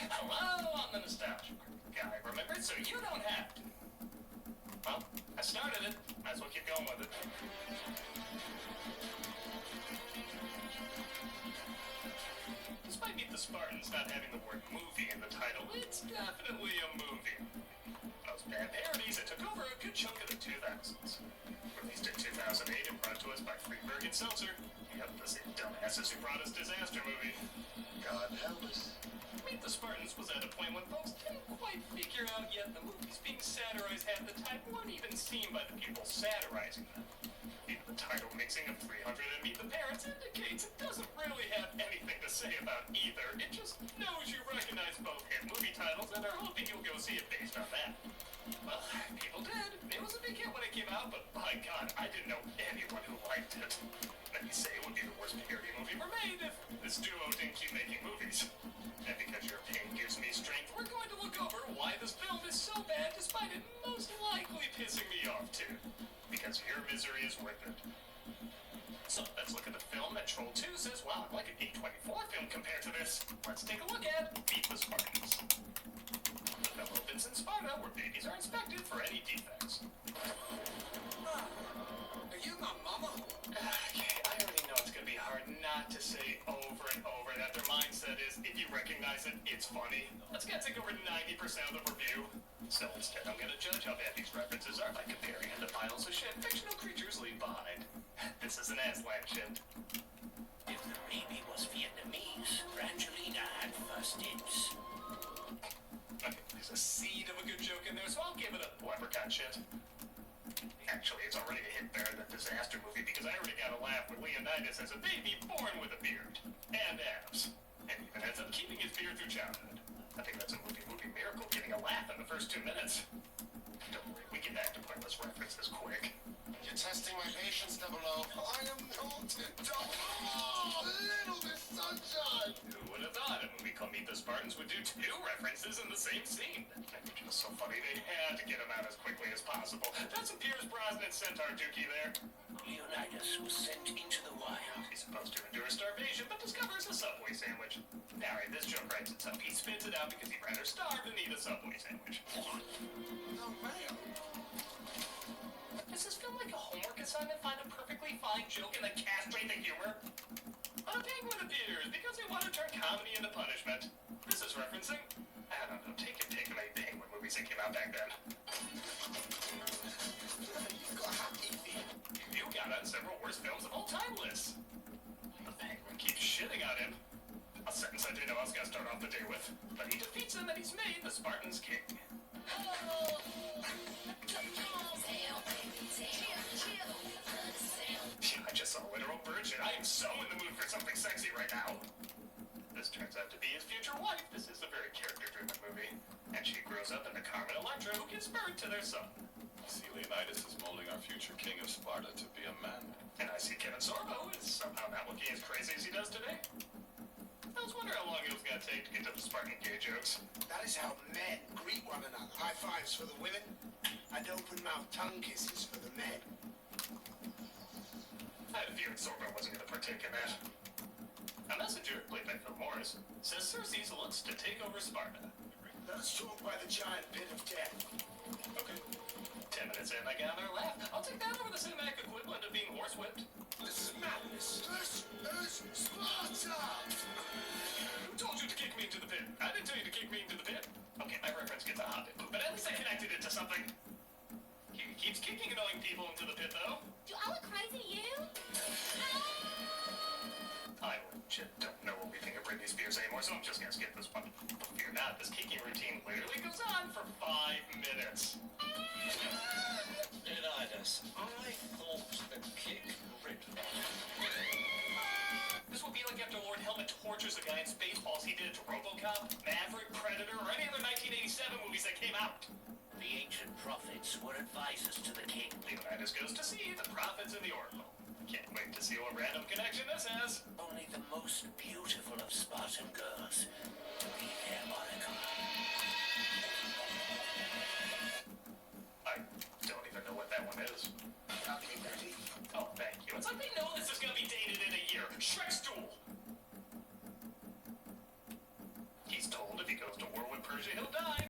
Hello, I'm the nostalgia guy, remember? So you don't have to. Well, I started it. Might as well keep going with it. Despite Meet the Spartans not having the word movie in the title, it's definitely a movie. Those bad parodies that took over a good chunk of the 2000s. Released in 2008 and brought to us by Friedberg and Seltzer. Yep, the same dumbasses who brought us Disaster Movie. God help us. Meet the Spartans was at a point when folks didn't quite figure out yet the movies being satirized half the time weren't even seen by the people satirizing them. Even the title mixing of 300 and Meet the Parents indicates it doesn't really have anything to say about either. It just knows you recognize both hit movie titles and are hoping you'll go see it based on that. Well, people did. It was a big hit when it came out, but by God, I didn't know anyone who liked it. Let me say it would be the worst parody movie ever made if this duo didn't keep making movies. And because your pain gives me strength, we're going to look over why this film is so bad despite it most likely pissing me off too. Because your misery is worth it. So let's look at the film that Troll 2 says, wow, I'm like an A24 film compared to this. Let's take a look at Meet the Spartans. The film opens in Sparta where babies are inspected for any defects. Are you my mama? Okay, I already know it's going to be hard not to say over and over that their mindset is, if you recognize it, it's funny. That's going to take over 90% of the review. So instead, I'm going to judge how bad these references are by comparing them to piles of shit fictional creatures leave behind. This is an Aslan shit. If the baby was Vietnamese, Brangelina had first dibs. Okay, there's a seed of a good joke in there, so I'll give it a leprechaun shit. Actually, it's already a hit better than Disaster Movie because I already got a laugh with Leonidas as a baby born with a beard and abs, and even ends up keeping his beard through childhood. I think that's a movie miracle getting a laugh in the first 2 minutes. Don't worry, we get back to pointless references quick. You're testing my patience, 00. I am not Little Miss Sunshine! Who would have thought a movie called Meet the Spartans would do 2 references in the same scene? They're just so funny they had to get them out as quickly as possible. That's some Pierce Brosnan Centaur Dookie there. Leonidas was sent into the wild. He's supposed to endure starvation, but discovers a Subway sandwich. Alright, this joke writes itself. He spits it out because he'd rather starve than eat a Subway sandwich. Oh, man. Does this feel like a homework assignment? Find a perfectly fine joke and then castrate the humor? But a penguin appears because they want to turn comedy into punishment. This is referencing, I don't know, take your pick of any penguin movies that came out back then. You've got happy feet. You got on several worst films of all time lists. The penguin keeps shitting on him. A sentence I didn't know I was going to start off the day with. But he defeats him and he's made the Spartans king. I just saw literal virgin. I am so in the mood for something sexy right now. This turns out to be his future wife. This is a very character-driven movie. And she grows up into Carmen Electra, who gives birth to their son. See, Leonidas is molding our future king of Sparta to be a man. And I see Kevin Sorbo is somehow not looking as crazy as he does today. I was wondering how long it was going to take to get to the Spartan gay jokes. That is how men greet one another. High fives for the women, and open mouth tongue kisses for the men. I had a feeling Sorbo wasn't going to partake in that. A messenger, played by Phil Morris, says Xerxes looks to take over Sparta. Let us talk by the giant pit of death. Okay. 10 minutes in, I got another laugh. I'll take that over the cinematic equivalent of being horsewhipped. This is madness. This is Sparta! Who told you to kick me into the pit? I didn't tell you to kick me into the pit. Okay, my reference gets a hobbit, but at least I connected it to something. He keeps kicking annoying people into the pit, though. Do I look crazy to you? I legit don't know what we think of Britney Spears anymore, so I'm just gonna skip this one. But fear not, this kicking routine literally goes on for 5 minutes. Leonidas, I thought the kick rid. This would be like after Lord Helmet tortures a guy in Spaceballs. He did it to RoboCop, Maverick, Predator, or any other 1987 movies that came out. The ancient prophets were advisors to the king. Leonidas goes to see the prophets in the Oracle. Can't wait to see what random connection this has. Only the most beautiful of Spartan girls to be their Monica. I don't even know what that one is. Okay, Betty. Oh, thank you. It's like they know Shrek's duel! He's told if he goes to war with Persia, he'll die.